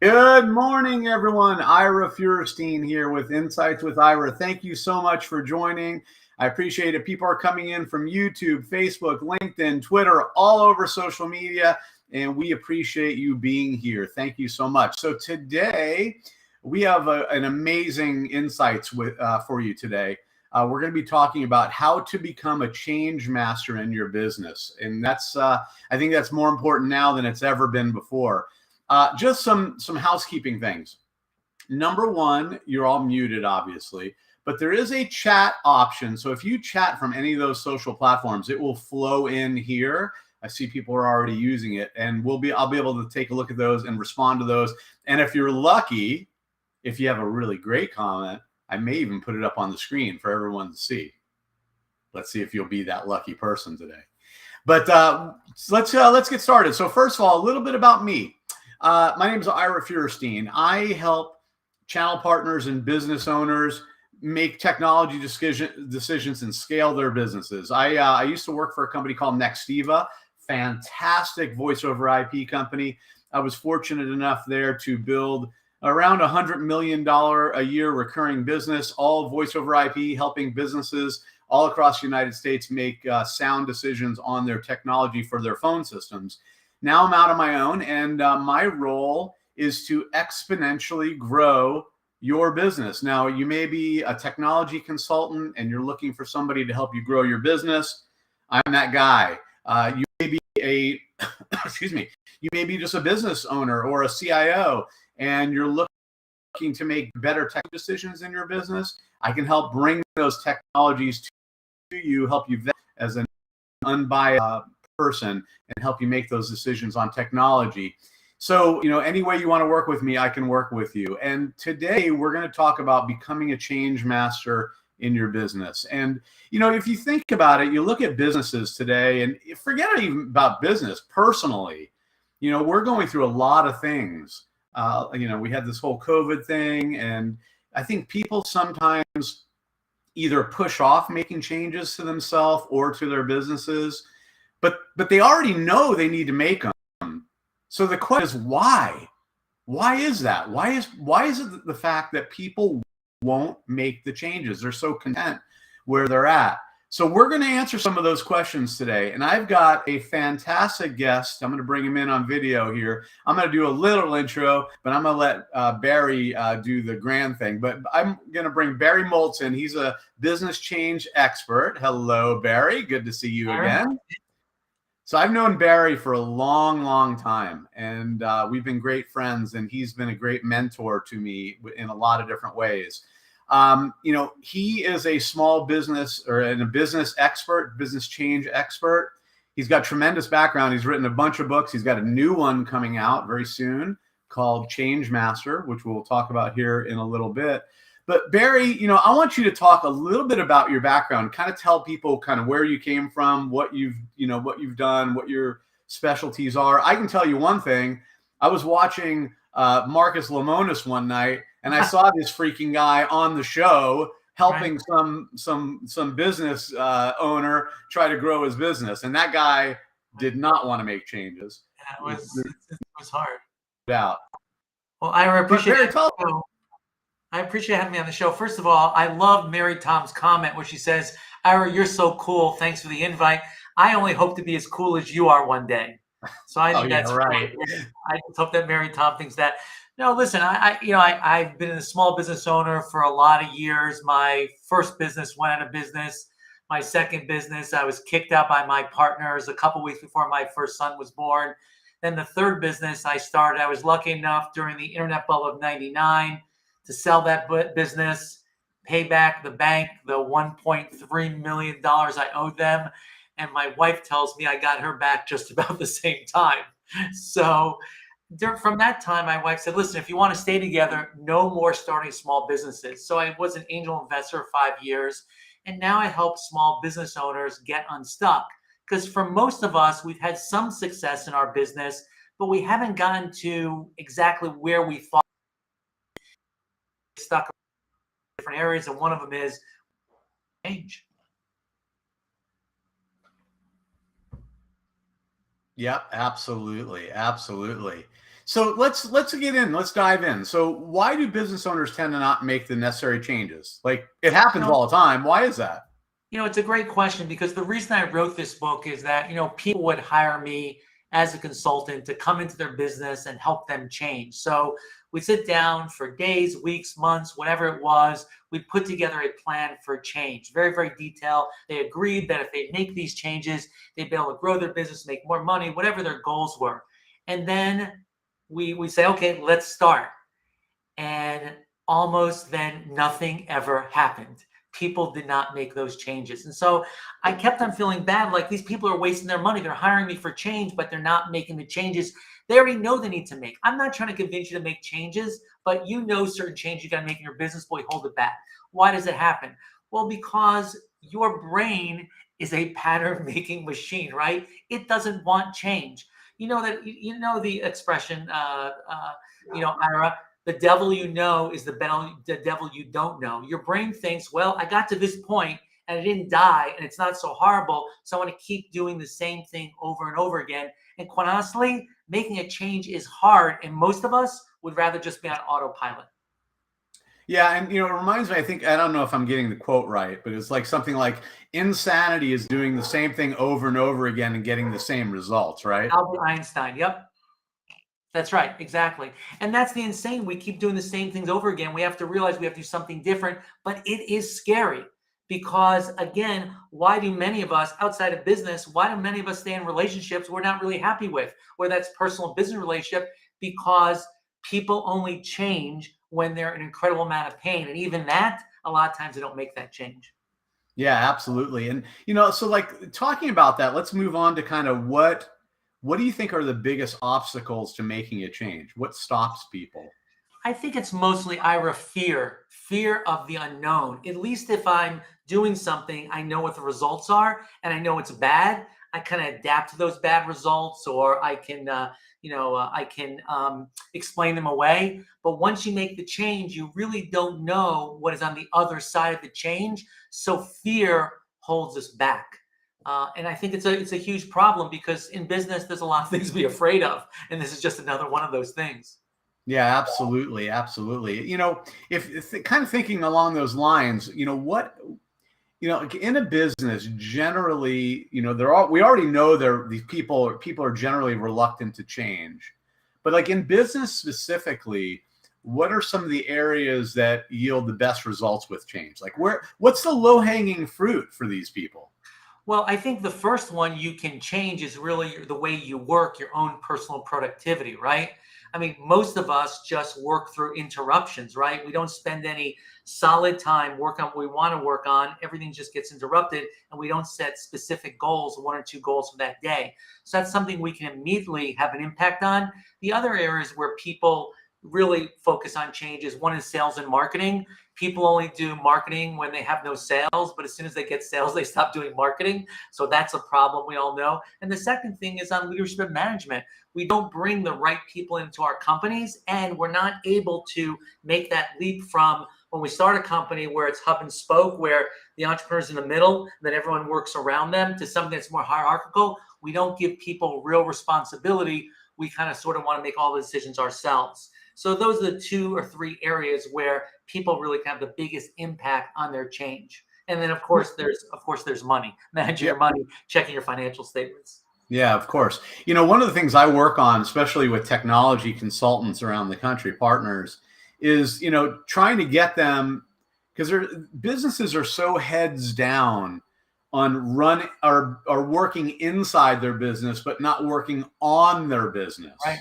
Good morning, everyone. Ira Feuerstein here with Insights with Ira. Thank you so much for joining. I appreciate it. People are coming in from YouTube, Facebook, LinkedIn, Twitter, all over social media, and we appreciate you being here. Thank you so much. So today, we have an amazing insights for you today. We're going to be talking about how to become a change master in your business. And that's, I think that's more important now than it's ever been before. Just some housekeeping things. Number one, you're all muted, obviously, but there is a chat option. So if you chat from any of those social platforms, it will flow in here. I see people are already using it, and I'll be able to take a look at those and respond to those. And if you're lucky, if you have a really great comment, I may even put it up on the screen for everyone to see. Let's see if you'll be that lucky person today. But let's get started. So first of all, a little bit about me. My name is Ira Feuerstein. I help channel partners and business owners make technology decisions and scale their businesses. I used to work for a company called Nextiva, fantastic voice over IP company. I was fortunate enough there to build around $100 million a year recurring business, all voice over IP, helping businesses all across the United States make sound decisions on their technology for their phone systems. Now I'm out on my own, and my role is to exponentially grow your business. Now, you may be a technology consultant and you're looking for somebody to help you grow your business. I'm that guy. You may be excuse me, you may be just a business owner or a CIO, and you're looking to make better tech decisions in your business. I can help bring those technologies to you, help you vet as an unbiased person, and help you make those decisions on technology. So, any way you want to work with me, I can work with you. And today we're going to talk about becoming a change master in your business. And, if you think about it, you look at businesses today, and forget even about business personally. We're going through a lot of things. We had this whole COVID thing, and I think people sometimes either push off making changes to themselves or to their businesses, but they already know they need to make them. So the question is, why? Why is that? Why is it the fact that people won't make the changes? They're so content where they're at. So we're going to answer some of those questions today. And I've got a fantastic guest. I'm going to bring him in on video here. I'm going to do a little intro, but I'm going to let Barry do the grand thing. But I'm going to bring Barry Moltz in. He's a business change expert. Hello, Barry. Good to see you again. So I've known Barry for a long, long time, and we've been great friends, and he's been a great mentor to me in a lot of different ways. He is a small business or a business expert, business change expert. He's got tremendous background. He's written a bunch of books. He's got a new one coming out very soon called Change Master, which we'll talk about here in a little bit. But Barry, I want you to talk a little bit about your background, kind of tell people kind of where you came from, what you've done, what your specialties are. I can tell you one thing. I was watching Marcus Lemonis one night, and I saw this freaking guy on the show helping some business owner try to grow his business, and that guy did not want to make changes. Yeah, it was hard. Doubt. Well, Ira, I appreciate having me on the show. First of all, I love Mary Tom's comment where she says, "Ira, you're so cool. Thanks for the invite. I only hope to be as cool as you are one day." So I think that's right. I just hope that Mary Tom thinks that. No, listen, I've been a small business owner for a lot of years. My first business went out of business. My second business, I was kicked out by my partners a couple weeks before my first son was born. Then the third business I started, I was lucky enough during the internet bubble of 99 to sell that business, pay back the bank the $1.3 million I owed them. And my wife tells me I got her back just about the same time. So from that time, my wife said, listen, if you want to stay together, no more starting small businesses. So I was an angel investor for 5 years. And now I help small business owners get unstuck. Because for most of us, we've had some success in our business, but we haven't gotten to exactly where we thought stuck in different areas. And one of them is change. Yep, absolutely. Absolutely. So let's get in. Let's dive in. So why do business owners tend to not make the necessary changes? Like it happens all the time. Why is that? It's a great question because the reason I wrote this book is that, people would hire me as a consultant to come into their business and help them change. So we sit down for days, weeks, months, whatever it was. We put together a plan for change, very, very detailed. They agreed that if they make these changes, they'd be able to grow their business, make more money, whatever their goals were. And then we say, okay, let's start. And almost then nothing ever happened. People did not make those changes. And so I kept on feeling bad, like these people are wasting their money. They're hiring me for change, but they're not making the changes they already know they need to make. I'm not trying to convince you to make changes, but certain changes you got to make in your business, but we hold it back. Why does it happen? Well, because your brain is a pattern making machine, right? It doesn't want change. You know the expression, Ira, the devil you know is the devil you don't know. Your brain thinks, well, I got to this point and I didn't die and it's not so horrible, so I want to keep doing the same thing over and over again. And quite honestly, making a change is hard, and most of us would rather just be on autopilot. Yeah, and it reminds me, I don't know if I'm getting the quote right, but it's like something like insanity is doing the same thing over and over again and getting the same results, right? Albert Einstein, yep. That's right, exactly. And that's the insane. We keep doing the same things over again. We have to realize we have to do something different, but it is scary because, again, why do many of us outside of business, why do many of us stay in relationships we're not really happy with, whether that's personal business relationship? Because people only change when they're in an incredible amount of pain. And even that, a lot of times they don't make that change. Yeah, absolutely. And, so like talking about that, let's move on to kind of what do you think are the biggest obstacles to making a change? What stops people? I think it's mostly, Ira, fear of the unknown. At least if I'm doing something, I know what the results are and I know it's bad. I kind of adapt to those bad results, or I can, explain them away. But once you make the change, you really don't know what is on the other side of the change. So fear holds us back. And I think it's a huge problem because in business, there's a lot of things to be afraid of. And this is just another one of those things. Yeah, absolutely. Absolutely. If kind of thinking along those lines, what, in a business, generally, we already know these people are generally reluctant to change, but like in business specifically, what are some of the areas that yield the best results with change? Like what's the low hanging fruit for these people? Well, I think the first one you can change is really the way you work, your own personal productivity, right? I mean, most of us just work through interruptions, right? We don't spend any solid time working on what we want to work on. Everything just gets interrupted, and we don't set specific goals, 1 or 2 goals for that day. So that's something we can immediately have an impact on. The other areas where people really focus on changes, one is sales and marketing. People only do marketing when they have no sales, but as soon as they get sales, they stop doing marketing. So that's a problem we all know. And the second thing is on leadership and management. We don't bring the right people into our companies, and we're not able to make that leap from when we start a company where it's hub and spoke, where the entrepreneur's in the middle, and then everyone works around them, to something that's more hierarchical. We don't give people real responsibility. We kind of sort of want to make all the decisions ourselves. So those are the 2 or 3 areas where people really have the biggest impact on their change. And then of course there's money, managing your money, checking your financial statements. Yeah, of course. One of the things I work on, especially with technology consultants around the country, partners, is, trying to get them, because businesses are so heads down are working inside their business, but not working on their business. Right.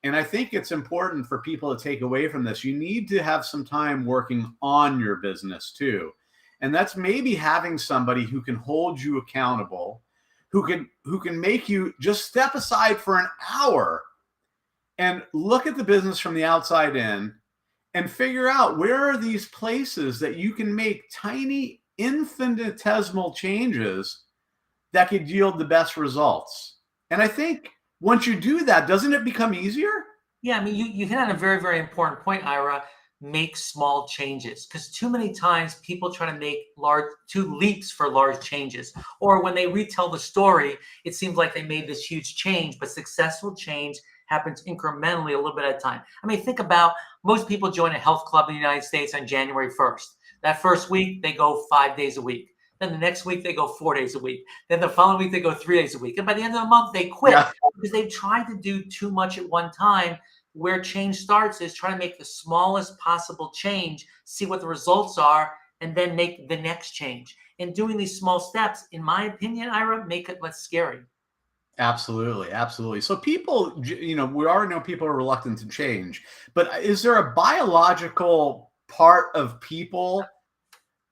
And I think it's important for people to take away from this. You need to have some time working on your business too. And that's maybe having somebody who can hold you accountable, who can make you just step aside for an hour and look at the business from the outside in and figure out where are these places that you can make tiny infinitesimal changes that could yield the best results. And I think once you do that, doesn't it become easier? Yeah, I mean, you hit on a very, very important point, Ira. Make small changes, because too many times people try to make two leaps for large changes. Or when they retell the story, it seems like they made this huge change, but successful change happens incrementally a little bit at a time. I mean, think about most people join a health club in the United States on January 1st. That first week, they go 5 days a week. Then the next week, they go 4 days a week. Then the following week, they go 3 days a week. And by the end of the month, they quit because they've tried to do too much at one time. Where change starts is trying to make the smallest possible change, see what the results are, and then make the next change. And doing these small steps, in my opinion, Ira, make it less scary. Absolutely. Absolutely. So people, we already know people are reluctant to change, but is there a biological part of people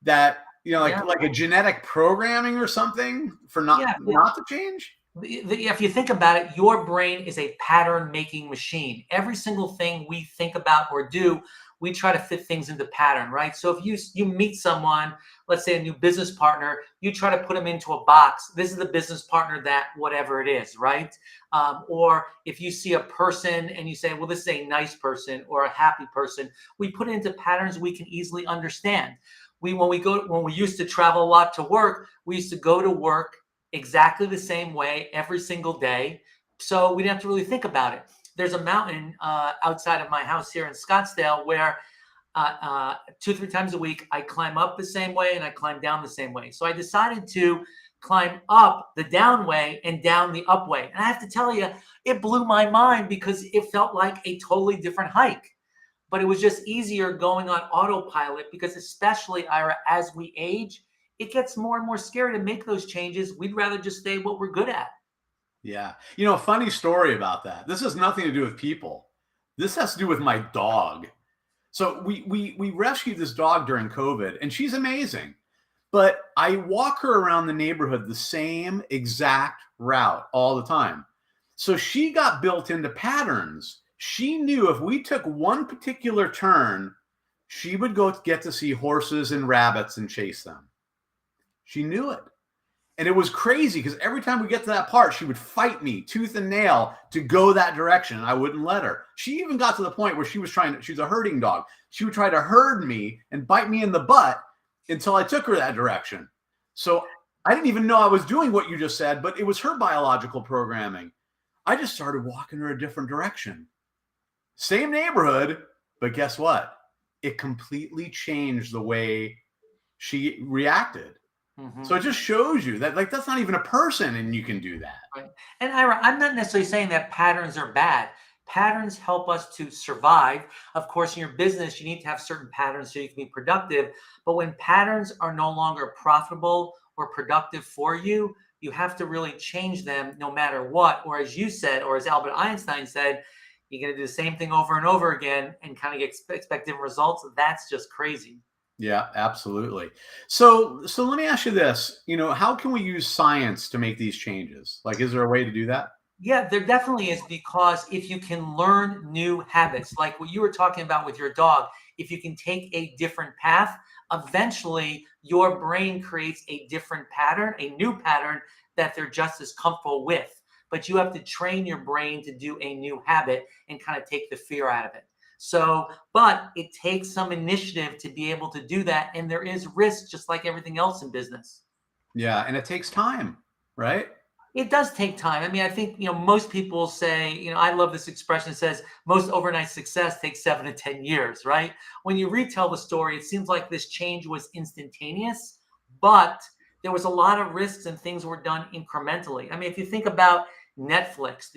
that, like a genetic programming or something for not to change? If you think about it, your brain is a pattern-making machine. Every single thing we think about or do, we try to fit things into pattern, right? So if you meet someone, let's say a new business partner, you try to put them into a box. This is the business partner that whatever it is, right? Or if you see a person and you say, well, this is a nice person or a happy person, we put it into patterns we can easily understand. When we used to travel a lot to work, we used to go to work exactly the same way every single day. So we didn't have to really think about it. There's a mountain outside of my house here in Scottsdale where 2-3 times a week, I climb up the same way and I climb down the same way. So I decided to climb up the down way and down the up way. And I have to tell you, it blew my mind because it felt like a totally different hike. But it was just easier going on autopilot because especially, Ira, as we age, it gets more and more scary to make those changes. We'd rather just stay what we're good at. Yeah. A funny story about that. This has nothing to do with people. This has to do with my dog. So we rescued this dog during COVID, and she's amazing. But I walk her around the neighborhood the same exact route all the time. So she got built into patterns. She knew if we took one particular turn, she would go get to see horses and rabbits and chase them. She knew it. And it was crazy because every time we get to that part, she would fight me tooth and nail to go that direction. And I wouldn't let her. She even got to the point where she's a herding dog. She would try to herd me and bite me in the butt until I took her that direction. So I didn't even know I was doing what you just said, but it was her biological programming. I just started walking her a different direction. Same neighborhood, but guess what? It completely changed the way she reacted. Mm-hmm. So it just shows you that that's not even a person and you can do that. Right. And Ira, I'm not necessarily saying that patterns are bad. Patterns help us to survive. Of course, in your business, you need to have certain patterns so you can be productive. But when patterns are no longer profitable or productive for you, you have to really change them no matter what. Or as you said, or as Albert Einstein said, you're going to do the same thing over and over again and kind of expect different results. That's just crazy. Yeah, absolutely. So let me ask you this, how can we use science to make these changes? Like, is there a way to do that? Yeah, there definitely is, because if you can learn new habits, like what you were talking about with your dog, if you can take a different path, eventually your brain creates a different pattern, a new pattern that they're just as comfortable with. But you have to train your brain to do a new habit and kind of take the fear out of it. So, but it takes some initiative to be able to do that. And there is risk, just like everything else in business. Yeah. And it takes time, right? It does take time. I mean, I think, most people say, I love this expression that says most overnight success takes 7 to 10 years, right? When you retell the story, it seems like this change was instantaneous, but there was a lot of risks and things were done incrementally. I mean, if you think about Netflix,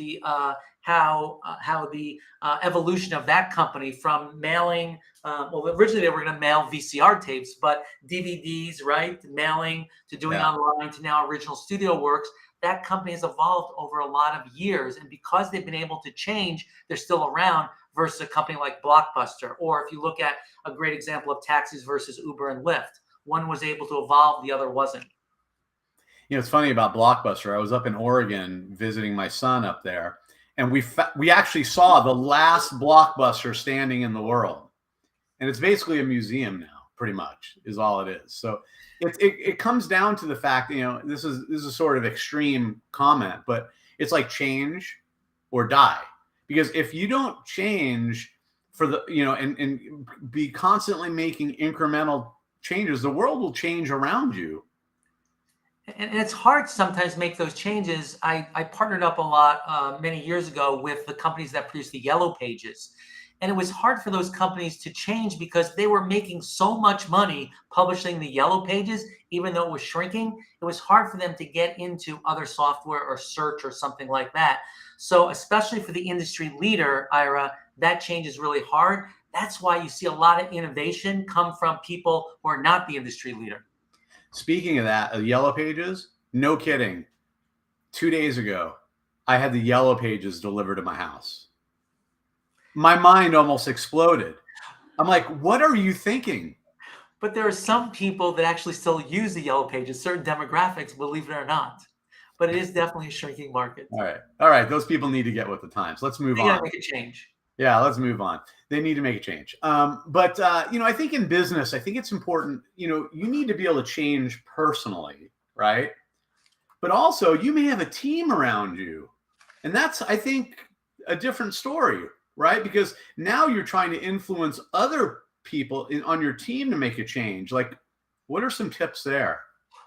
how the evolution of that company from mailing. Well, originally they were going to mail VCR tapes, but DVDs, right? Mailing to doing online to now original studio works. That company has evolved over a lot of years, and because they've been able to change, they're still around. Versus a company like Blockbuster, or if you look at a great example of taxis versus Uber and Lyft, one was able to evolve, the other wasn't. You know, it's funny about Blockbuster. I was up in Oregon visiting my son up there, and we actually saw the last Blockbuster standing in the world, and it's basically a museum now, pretty much, is all it is. So it comes down to the fact, you know, this is sort of extreme comment, but it's like change or die. Because if you don't change for the, you know, and be constantly making incremental changes, the world will change around you. And it's hard to sometimes make those changes. I partnered up a lot many years ago with the companies that produce the Yellow Pages. And it was hard for those companies to change because they were making so much money publishing the Yellow Pages, even though it was shrinking. It was hard for them to get into other software or search or something like that. So especially for the industry leader, Ira, that change is really hard. That's why you see a lot of innovation come from people who are not the industry leader. Speaking of that, Yellow Pages, no kidding. 2 days ago, I had the Yellow Pages delivered to my house. My mind almost exploded. I'm like, what are you thinking? But there are some people that actually still use the Yellow Pages, certain demographics, believe it or not. But it is definitely a shrinking market. All right. Those people need to get with the times. Let's move on. They got to make a change. Yeah, let's move on. They need to make a change. But you know, I think in business, I think it's important, you know, you need to be able to change personally, right? But also you may have a team around you. And that's, I think, a different story, right? Because now you're trying to influence other people on your team to make a change. Like, what are some tips there?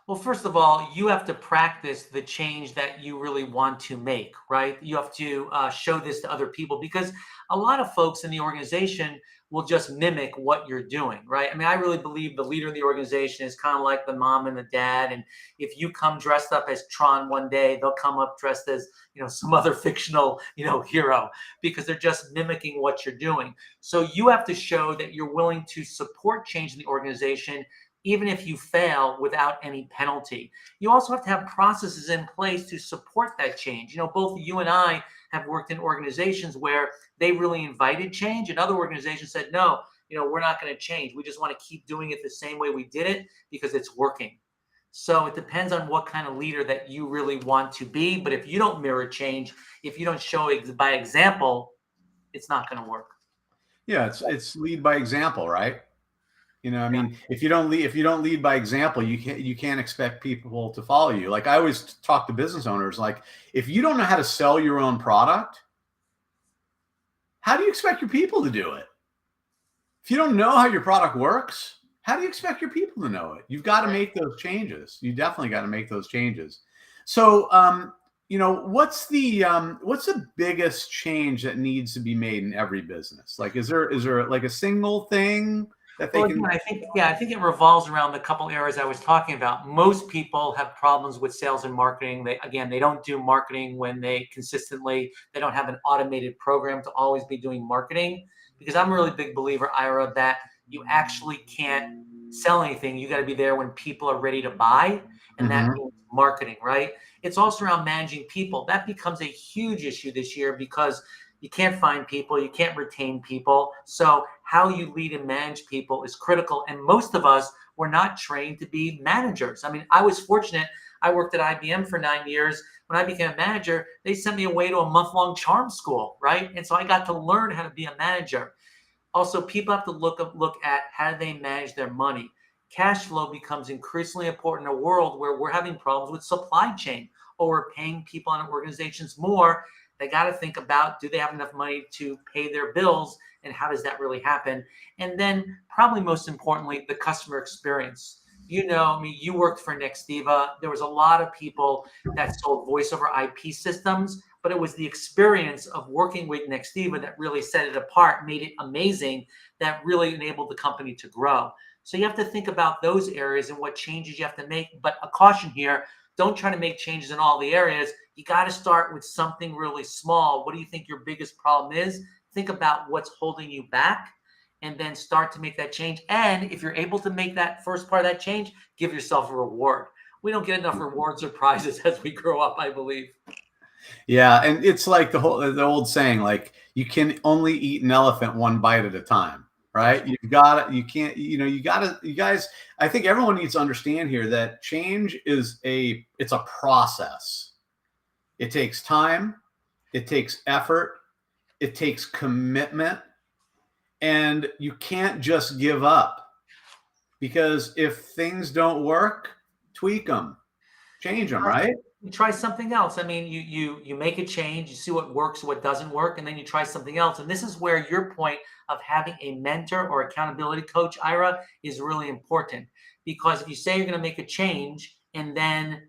Well, first of all, you have to practice the change that you really want to make, right? You have to show this to other people because a lot of folks in the organization will just mimic what you're doing, right? I mean, I really believe the leader of the organization is kind of like the mom and the dad. And if you come dressed up as Tron one day, they'll come up dressed as, you know, some other fictional, you know, hero because they're just mimicking what you're doing. So you have to show that you're willing to support change in the organization even if you fail without any penalty. You also have to have processes in place to support that change. You know, both you and I have worked in organizations where they really invited change and other organizations said, no, you know, we're not going to change. We just want to keep doing it the same way we did it because it's working. So it depends on what kind of leader that you really want to be. But if you don't mirror change, if you don't show by example, it's not going to work. Yeah, it's lead by example, right? You know, I mean, if you don't lead by example, you can't expect people to follow you. Like I always talk to business owners, like if you don't know how to sell your own product, how do you expect your people to do it? If you don't know how your product works, how do you expect your people to know it? You've got to make those changes. You definitely got to make those changes. So, you know, what's the biggest change that needs to be made in every business? Like, is there like a single thing? I think it revolves around the couple areas I was talking about. Most people have problems with sales and marketing. They don't do marketing when they don't have an automated program to always be doing marketing. Because I'm a really big believer, Ira, that you actually can't sell anything. You got to be there when people are ready to buy. And that means marketing, right? It's also around managing people. That becomes a huge issue this year because you can't find people, you can't retain people. So how you lead and manage people is critical. And most of us were not trained to be managers. I mean, I was fortunate. I worked at IBM for 9 years. When I became a manager, they sent me away to a month-long charm school, right? And so I got to learn how to be a manager. Also, people have to look at how they manage their money. Cash flow becomes increasingly important in a world where we're having problems with supply chain or we're paying people in organizations more. They got to think about, do they have enough money to pay their bills and how does that really happen? And then probably most importantly, the customer experience. You know, I mean, you worked for Nextiva. There was a lot of people that sold voice over IP systems, but it was the experience of working with Nextiva that really set it apart, made it amazing, that really enabled the company to grow. So you have to think about those areas and what changes you have to make. But a caution here, don't try to make changes in all the areas. You got to start with something really small. What do you think your biggest problem is? Think about what's holding you back, and then start to make that change. And if you're able to make that first part of that change, give yourself a reward. We don't get enough rewards or prizes as we grow up, I believe. Yeah, and it's like the old saying, like, you can only eat an elephant one bite at a time, right? You've got to, you can't, you guys, I think everyone needs to understand here that change is it's a process. It takes time, it takes effort, it takes commitment, and you can't just give up, because if things don't work, tweak them, change them, right? You try something else. I mean, you make a change, you see what works, what doesn't work, and then you try something else. And this is where your point of having a mentor or accountability coach, Ira, is really important. Because if you say you're going to make a change, and then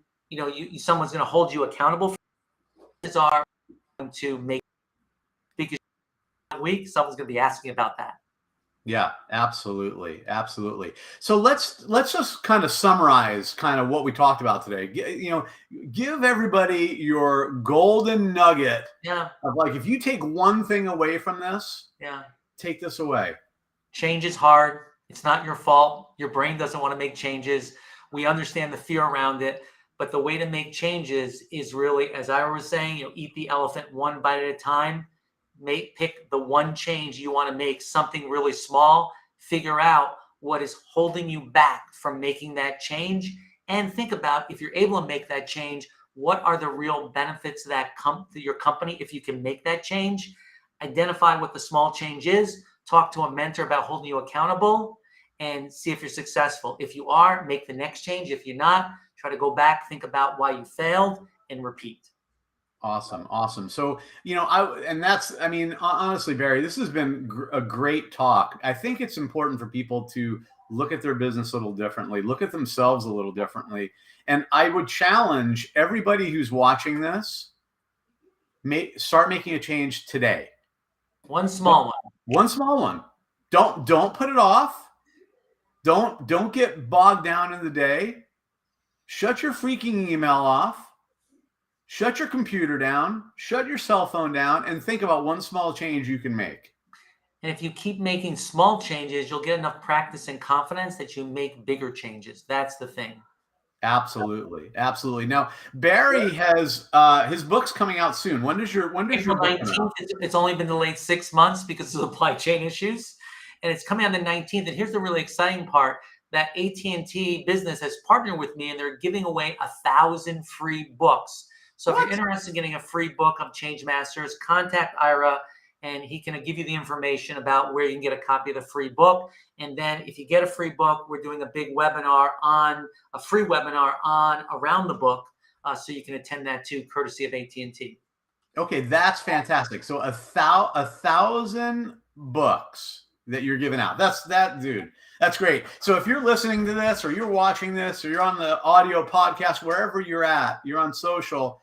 someone's going to hold you accountable for it, are going to make, because week someone's going to be asking about that. Yeah, absolutely. Absolutely. So let's just kind of summarize kind of what we talked about today. Give everybody your golden nugget. Yeah. Of, like, if you take one thing away from this, yeah, take this away. Change is hard. It's not your fault. Your brain doesn't want to make changes. We understand the fear around it, but the way to make changes is really, as I was saying, eat the elephant one bite at a time. Pick the one change you want to make, something really small. Figure out what is holding you back from making that change, and think about, if you're able to make that change, what are the real benefits that come to your company if you can make that change. Identify what the small change is. Talk to a mentor about holding you accountable, and see if you're successful. If you are, make the next change. If you're not, try to go back, think about why you failed, and repeat. Awesome. So, honestly, Barry, this has been a great talk. I think it's important for people to look at their business a little differently, look at themselves a little differently. And I would challenge everybody who's watching this, start making a change today. One small one. One small one. Don't put it off. Don't get bogged down in the day. Shut your freaking email off. Shut your computer down, shut your cell phone down, and think about one small change you can make. And if you keep making small changes, you'll get enough practice and confidence that you make bigger changes. That's the thing. Absolutely. Now, Barry has his book's coming out soon. When does your book come out? It's only been delayed 6 months because of supply chain issues, and it's coming on the 19th. And here's the really exciting part: that AT&T business has partnered with me, and they're giving away 1,000 free books. So if you're interested in getting a free book of Change Masters, contact Ira, and he can give you the information about where you can get a copy of the free book. And then if you get a free book, we're doing a free webinar on around the book, so you can attend that too, courtesy of AT&T. Okay, that's fantastic. So 1,000 books that you're giving out. Dude. That's great. So if you're listening to this, or you're watching this, or you're on the audio podcast, wherever you're at, you're on social,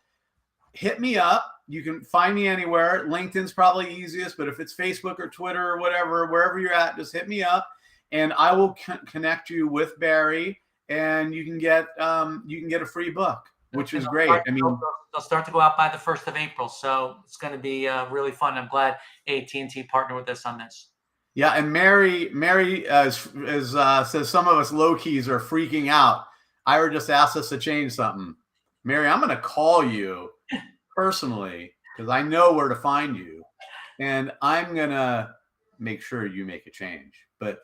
hit me up. You can find me anywhere. LinkedIn's probably easiest, but if it's Facebook or Twitter or whatever, wherever you're at, just hit me up, and I will connect you with Barry, and you can get a free book, which is great. They'll start to go out by the 1st of April, so it's going to be really fun. I'm glad AT&T partnered with us on this. Yeah, and Mary says some of us low keys are freaking out. Ira just asked us to change something. Mary, I'm going to call you personally, because I know where to find you, and I'm going to make sure you make a change. But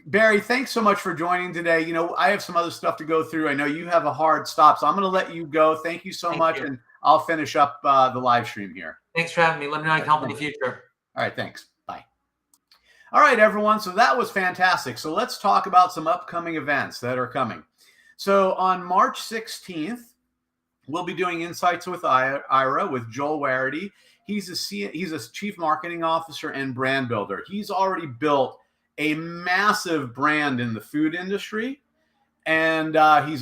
Barry, thanks so much for joining today. I have some other stuff to go through. I know you have a hard stop, so I'm going to let you go. Thank you so much, and I'll finish up the live stream here. Thanks for having me. Let me know I can help in the future. All right, thanks. Bye. All right, everyone. So that was fantastic. So let's talk about some upcoming events that are coming. So on March 16th, we'll be doing Insights with Ira with Joel Warity. He's a chief marketing officer and brand builder. He's already built a massive brand in the food industry, and he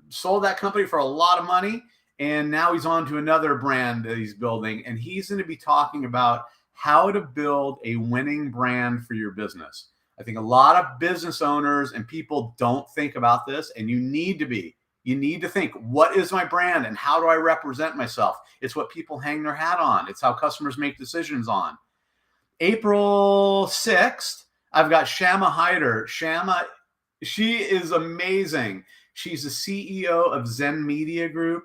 sold that company for a lot of money, and now he's on to another brand that he's building, and he's going to be talking about how to build a winning brand for your business. I think a lot of business owners and people don't think about this, and you need to be. You need to think, what is my brand and how do I represent myself? It's what people hang their hat on. It's how customers make decisions on. April 6th, I've got Shama Hyder. Shama, she is amazing. She's the CEO of Zen Media Group.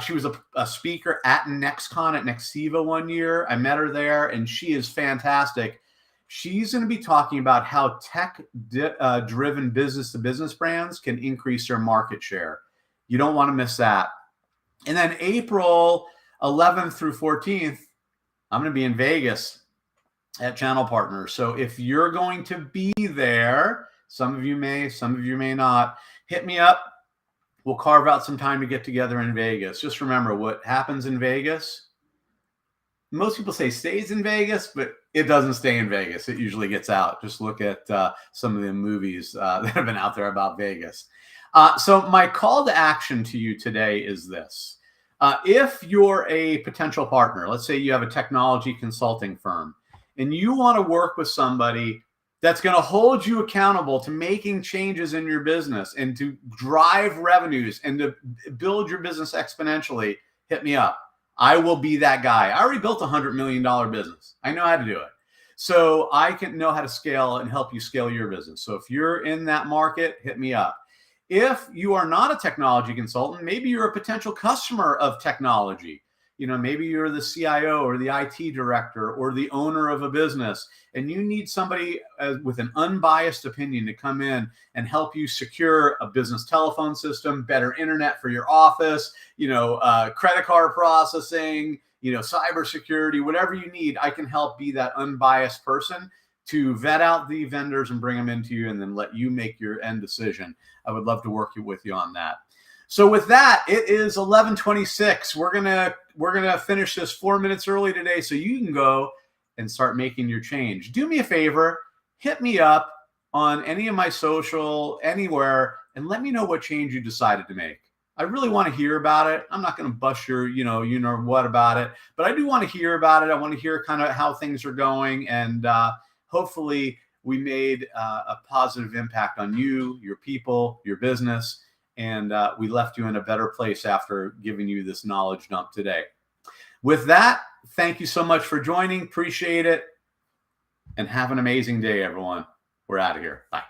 She was a speaker at NextCon at Nexiva one year. I met her there, and she is fantastic. She's going to be talking about how tech-driven business-to-business brands can increase their market share. You don't want to miss that. And then April 11th through 14th, I'm going to be in Vegas at Channel Partners. So if you're going to be there, some of you may not, hit me up. We'll carve out some time to get together in Vegas. Just remember, what happens in Vegas, most people say stays in Vegas, but it doesn't stay in Vegas. It usually gets out. Just look at some of the movies that have been out there about Vegas. So my call to action to you today is this. If you're a potential partner, let's say you have a technology consulting firm, and you want to work with somebody that's going to hold you accountable to making changes in your business and to drive revenues and to build your business exponentially, hit me up. I will be that guy. I already built a $100 million business. I know how to do it. So I can know how to scale and help you scale your business. So if you're in that market, hit me up. If you are not a technology consultant, maybe you're a potential customer of technology. You know, maybe you're the CIO or the IT director or the owner of a business, and you need somebody with an unbiased opinion to come in and help you secure a business telephone system, better internet for your office, credit card processing, cybersecurity, whatever you need. I can help be that unbiased person to vet out the vendors and bring them into you and then let you make your end decision. I would love to work with you on that. So with that, it is 11:26. We're gonna finish this 4 minutes early today, so you can go and start making your change. Do me a favor, hit me up on any of my social, anywhere, and let me know what change you decided to make. I really want to hear about it. I'm not going to bust your, what about it, but I do want to hear about it. I want to hear kind of how things are going, and hopefully we made a positive impact on you, your people, your business. And we left you in a better place after giving you this knowledge dump today. With that, thank you so much for joining. Appreciate it. And have an amazing day, everyone. We're out of here. Bye.